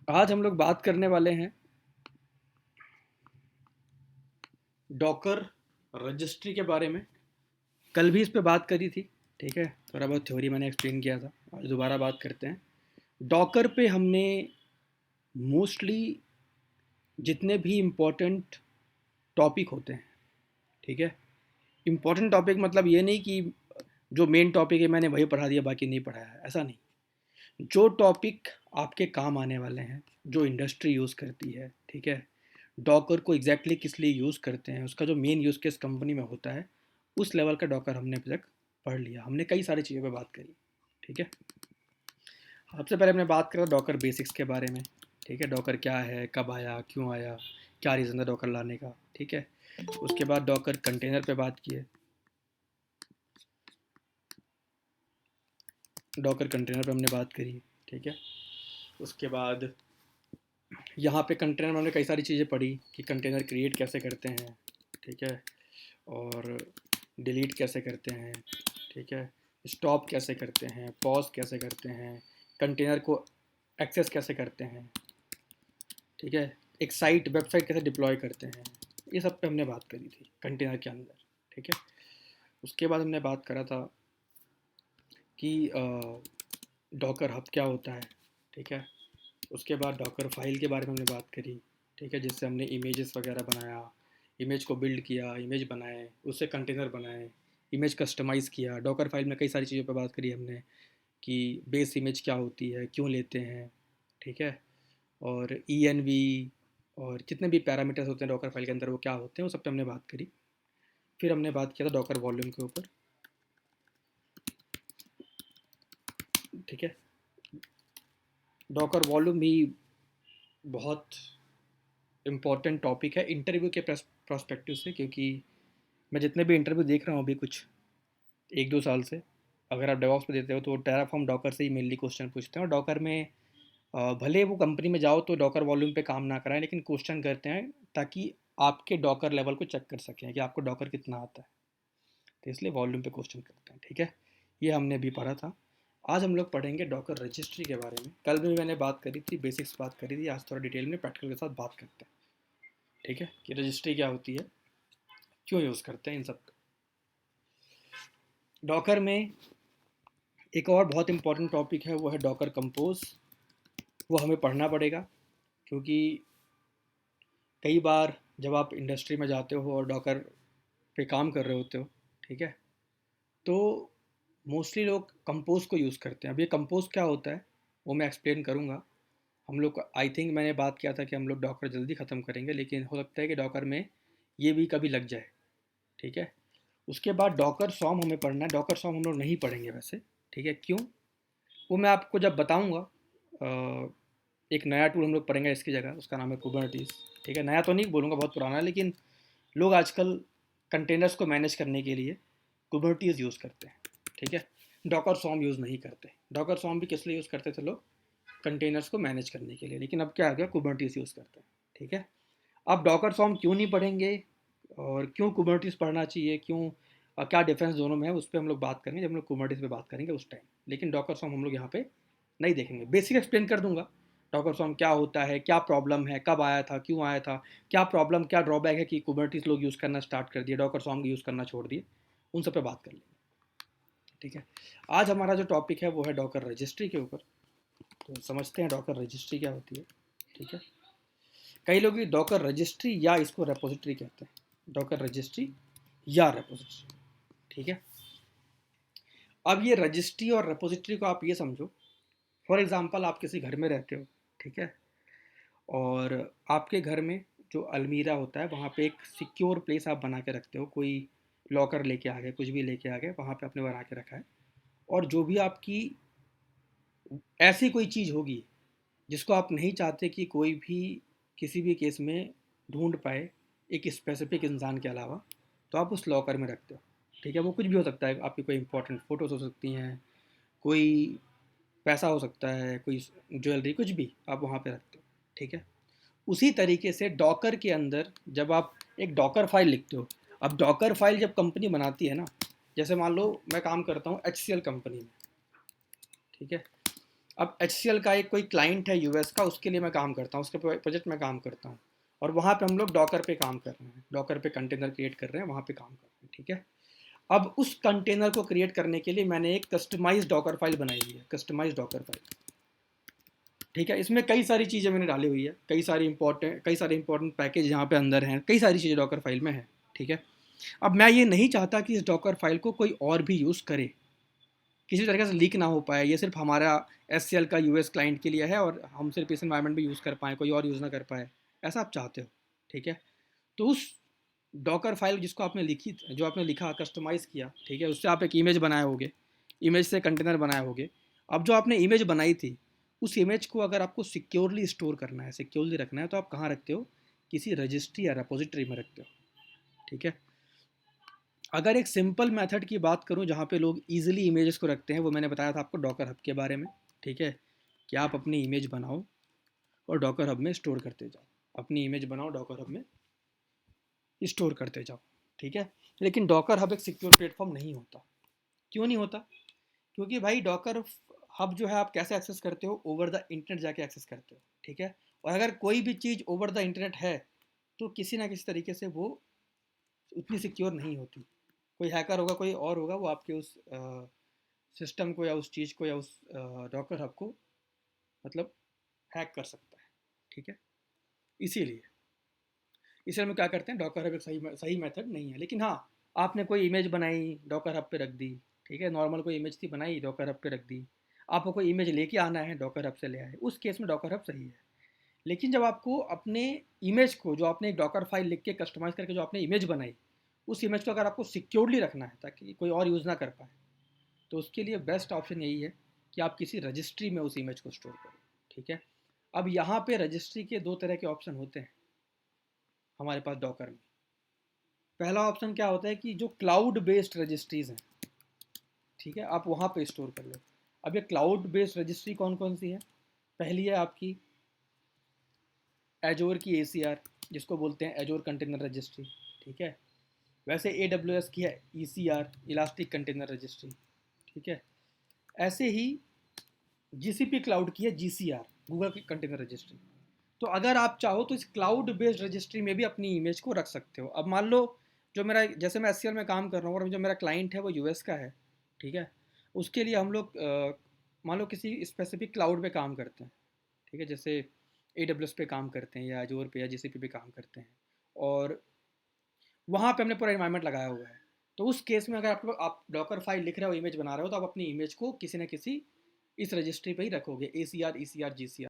आज हम लोग बात करने वाले हैं डॉकर रजिस्ट्री के बारे में। कल भी इस पे बात करी थी, ठीक है। थोड़ा बहुत थ्योरी मैंने एक्सप्लेन किया था, आज दोबारा बात करते हैं। डॉकर पे हमने मोस्टली जितने भी इम्पोर्टेंट टॉपिक होते हैं, ठीक है। इम्पोर्टेंट टॉपिक मतलब ये नहीं कि जो मेन टॉपिक है मैंने वही पढ़ा दिया बाकी नहीं पढ़ाया है, ऐसा नहीं। जो टॉपिक आपके काम आने वाले हैं, जो इंडस्ट्री यूज़ करती है, ठीक है। डॉकर को एग्जैक्टली किस लिए यूज़ करते हैं, उसका जो मेन यूज़ केस कंपनी में होता है, उस लेवल का डॉकर हमने अभी तक पढ़ लिया। हमने कई सारी चीज़ों पे बात करी, ठीक है। सबसे पहले हमने बात करा डॉकर बेसिक्स के बारे में, ठीक है। डॉकर क्या है, कब आया, क्यों आया, क्या रीज़न था डॉकर लाने का, ठीक है। उसके बाद डॉकर कंटेनर पे बात किए, डॉकर कंटेनर पे हमने बात करी, ठीक है। उसके बाद यहाँ पे कंटेनर में हमने कई सारी चीज़ें पढ़ी कि कंटेनर क्रिएट कैसे करते हैं, ठीक है। और डिलीट कैसे करते हैं, ठीक है। स्टॉप कैसे करते हैं, पॉज कैसे करते हैं, कंटेनर को एक्सेस कैसे करते हैं, ठीक है। एक साइट वेबसाइट कैसे डिप्लॉय करते हैं, ये सब पे हमने बात करी थी कंटेनर के अंदर, ठीक है। उसके बाद हमने बात करा था कि डॉकर हब क्या होता है, ठीक है। उसके बाद डॉकर फाइल के बारे में हमने बात करी, ठीक है, जिससे हमने इमेजेस वगैरह बनाया, इमेज को बिल्ड किया, इमेज बनाए, उससे कंटेनर बनाए, इमेज कस्टमाइज़ किया। डॉकर फाइल में कई सारी चीज़ों पर बात करी हमने कि बेस इमेज क्या होती है, क्यों लेते हैं, ठीक है। और ENV और जितने भी पैरामीटर्स होते हैं डॉकर फाइल के अंदर वो क्या होते हैं, वो सब पे हमने बात करी। फिर हमने बात किया था डॉकर वॉल्यूम के ऊपर, ठीक है। डॉकर वॉल्यूम भी बहुत इम्पॉर्टेंट टॉपिक है इंटरव्यू के प्रोस्पेक्टिव से, क्योंकि मैं जितने भी इंटरव्यू देख रहा हूँ अभी कुछ 1-2 साल से, अगर आप डेवॉप्स पे देते हो तो टेराफॉर्म डॉकर से ही मेनली क्वेश्चन पूछते हैं। और डॉकर में भले वो कंपनी में जाओ तो डॉकर वॉल्यूम पे काम ना कराएं, लेकिन क्वेश्चन करते हैं ताकि आपके डॉकर लेवल को चेक कर सकें कि आपको डॉकर कितना आता है, तो इसलिए वॉल्यूम पे क्वेश्चन करते हैं, ठीक है। ये हमने भी पढ़ा था। आज हम लोग पढ़ेंगे डॉकर रजिस्ट्री के बारे में। कल भी मैंने बात करी थी, बेसिक्स बात करी थी, आज थोड़ा डिटेल में प्रैक्टिकल के साथ बात करते हैं, ठीक है, कि रजिस्ट्री क्या होती है, क्यों यूज़ करते हैं इन सब। डॉकर में एक और बहुत इंपॉर्टेंट टॉपिक है, वो है डॉकर कंपोज। वो हमें पढ़ना पड़ेगा, क्योंकि कई बार जब आप इंडस्ट्री में जाते हो और डॉकर पे काम कर रहे होते हो, ठीक है, तो मोस्टली लोग कंपोज को यूज़ करते हैं। अब ये कंपोज क्या होता है वो मैं एक्सप्लेन करूँगा। हम लोग आई थिंक मैंने बात किया था कि हम लोग डॉकर जल्दी ख़त्म करेंगे, लेकिन हो सकता है कि डॉकर में ये भी कभी लग जाए, ठीक है। उसके बाद डॉकर सॉम हमें पढ़ना है। डॉकर सॉम हम लोग नहीं पढ़ेंगे वैसे, ठीक है। क्यों, वो मैं आपको जब बताऊँगा। एक नया टूल हम लोग पढ़ेंगे इसकी जगह, उसका नाम है कुबरनीटीज़, ठीक है। नया तो नहीं बोलूँगा, बहुत पुराना है, लेकिन लोग आजकल कंटेनर्स को मैनेज करने के लिए कुबरनीटीज़ यूज़ करते हैं, ठीक है। डॉकर सॉम यूज़ नहीं करते। डॉकर सॉम भी किस लिए यूज़ करते थे लोग, कंटेनर्स को मैनेज करने के लिए, लेकिन अब क्या आ गया, कुबरनीटीज़ यूज़ करते हैं, ठीक है। अब डॉकर फॉर्म क्यों नहीं पढ़ेंगे और क्यों कुबरनीटीज़ पढ़ना चाहिए, क्यों क्या डिफरेंस दोनों में है, उस पर हम लोग बात करेंगे जब हम लोग कुबरनीटीज़ पे बात करेंगे उस टाइम। लेकिन डॉकर फॉर्म हम लोग यहाँ पे नहीं देखेंगे, बेसिक एक्सप्लेन कर दूंगा। डॉकर फॉर्म क्या होता है, क्या प्रॉब्लम है, कब आया था, क्यों आया था, क्या प्रॉब्लम, क्या ड्रॉबैक है कि कुबरनीटीज़ लोग यूज़ करना स्टार्ट कर दिए, डॉकर फॉर्म यूज़ करना छोड़ दिए, उन सब पे बात कर लेंगे, ठीक है। आज हमारा जो टॉपिक है वो है डॉकर रजिस्ट्री के ऊपर। तो समझते हैं डॉकर रजिस्ट्री क्या होती है, ठीक है। कई लोग ये डॉकर रजिस्ट्री या इसको रेपोजिटरी कहते हैं, डॉकर रजिस्ट्री या रेपोजिटरी, ठीक है। अब ये रजिस्ट्री और रेपोजिटरी को आप ये समझो, फॉर एग्जांपल आप किसी घर में रहते हो, ठीक है, और आपके घर में जो अलमीरा होता है वहाँ पे एक सिक्योर प्लेस आप बना के रखते हो, कोई लॉकर लेके आ गए, कुछ भी लेके आ गए, वहाँ पे आपने बना के रखा है। और जो भी आपकी ऐसी कोई चीज़ होगी जिसको आप नहीं चाहते कि कोई भी किसी भी केस में ढूंढ पाए एक स्पेसिफिक इंसान के अलावा, तो आप उस लॉकर में रखते हो, ठीक है। वो कुछ भी हो सकता है, आपकी कोई इंपॉर्टेंट फ़ोटोज़ हो सकती हैं, कोई पैसा हो सकता है, कोई ज्वेलरी, कुछ भी आप वहाँ पे रखते हो, ठीक है। उसी तरीके से डॉकर के अंदर जब आप एक डॉकर फाइल लिखते हो, अब डॉकर फाइल जब कंपनी बनाती है ना, जैसे मान लो मैं काम करता हूँ HCL कंपनी में, ठीक है। अब HCL का एक कोई क्लाइंट है यूएस का, उसके लिए मैं काम करता हूँ, उसके प्रोजेक्ट में काम करता हूँ, और वहाँ पे हम लोग डॉकर पे काम कर रहे हैं, डॉकर पे कंटेनर क्रिएट कर रहे हैं, वहाँ पे काम कर रहे हैं, ठीक है। अब उस कंटेनर को क्रिएट करने के लिए मैंने एक कस्टमाइज डॉकर फाइल बनाई हुई है, कस्टमाइज डॉकर फाइल, ठीक है। इसमें कई सारी चीज़ें मैंने डाली हुई है, कई सारे इंपॉर्टेंट पैकेज यहाँ पे अंदर हैं, कई सारी चीज़ें डॉकर फाइल में है, ठीक है। अब मैं ये नहीं चाहता कि इस डॉकर फाइल को कोई और भी यूज़ करे, किसी तरीके से लीक ना हो पाए, ये सिर्फ हमारा SCL का यूएस क्लाइंट के लिए है और हम सिर्फ इस इन्वायरमेंट में यूज़ कर पाएँ, कोई और यूज़ ना कर पाए, ऐसा आप चाहते हो, ठीक है। तो उस डॉकर फाइल जिसको आपने लिखी, जो आपने लिखा, कस्टमाइज़ किया, ठीक है, उससे आप एक इमेज बनाए होगे, इमेज से कंटेनर बनाए होगे। अब जो आपने इमेज बनाई थी, उस इमेज को अगर आपको सिक्योरली स्टोर करना है, सिक्योरली रखना है, तो आप कहाँ रखते हो? किसी रजिस्ट्री या रिपोजिटरी में रखते हो, ठीक है। अगर एक सिंपल मेथड की बात करूं जहां पे लोग इजीली इमेजेस को रखते हैं, वो मैंने बताया था आपको डॉकर हब के बारे में, ठीक है, कि आप अपनी इमेज बनाओ और डॉकर हब में स्टोर करते जाओ, अपनी इमेज बनाओ, डॉकर हब में स्टोर करते जाओ, ठीक है। लेकिन डॉकर हब एक सिक्योर प्लेटफॉर्म नहीं होता। क्यों नहीं होता? क्योंकि भाई डॉकर हब जो है, आप कैसे एक्सेस करते हो? ओवर द इंटरनेट जाके एक्सेस करते हो, ठीक है। और अगर कोई भी चीज़ ओवर द इंटरनेट है, तो किसी ना किसी तरीके से वो उतनी सिक्योर नहीं होती। कोई हैकर होगा, कोई और होगा, वो आपके उस सिस्टम को या उस चीज़ को या उस डॉकर हब को मतलब हैक कर सकता है, ठीक है। इसीलिए इसलिए हम क्या करते हैं, डॉकर हब एक सही सही मेथड नहीं है। लेकिन हाँ, आपने कोई इमेज बनाई, डॉकर हब पे रख दी, ठीक है, नॉर्मल कोई इमेज थी, बनाई, डॉकर हब पे रख दी, आपको कोई इमेज लेके आना है, डॉकर हब से ले आए, उस केस में डॉकर हब सही है। लेकिन जब आपको अपने इमेज को, जो आपने एक डॉकर फाइल लिख के कस्टमाइज करके जो आपने इमेज बनाई, उस इमेज को अगर आपको सिक्योरली रखना है ताकि कोई और यूज़ ना कर पाए, तो उसके लिए बेस्ट ऑप्शन यही है कि आप किसी रजिस्ट्री में उस इमेज को स्टोर करो, ठीक है। अब यहाँ पे रजिस्ट्री के दो तरह के ऑप्शन होते हैं हमारे पास डॉकर में। पहला ऑप्शन क्या होता है कि जो क्लाउड बेस्ड रजिस्ट्रीज हैं, ठीक है, आप वहाँ पे स्टोर कर लो। अब ये क्लाउड बेस्ड रजिस्ट्री कौन कौन सी है? पहली है आपकी एजोर की ACR, जिसको बोलते हैं एजोर कंटेनर रजिस्ट्री, ठीक है। वैसे AWS की है ECR, इलास्टिक कंटेनर रजिस्ट्री, ठीक है। ऐसे ही GCP क्लाउड की है GCR, गूगल की कंटेनर रजिस्ट्री। तो अगर आप चाहो तो इस क्लाउड बेस्ड रजिस्ट्री में भी अपनी इमेज को रख सकते हो। अब मान लो, जो मेरा, जैसे मैं SCL में काम कर रहा हूँ और जो मेरा क्लाइंट है वो US का है, ठीक है, उसके लिए हम लोग मान लो किसी स्पेसिफिक क्लाउड पे काम करते हैं, ठीक है, जैसे AWS पे काम करते हैं या Azure पे या GCP पे काम करते हैं, और वहाँ पे हमने पूरा इन्वायरमेंट लगाया हुआ है। तो उस केस में अगर आप डॉकर फाइल लिख रहे हो, इमेज बना रहे हो, तो आप अपनी इमेज को किसी न किसी इस रजिस्ट्री पे ही रखोगे, ACR ECR GCR।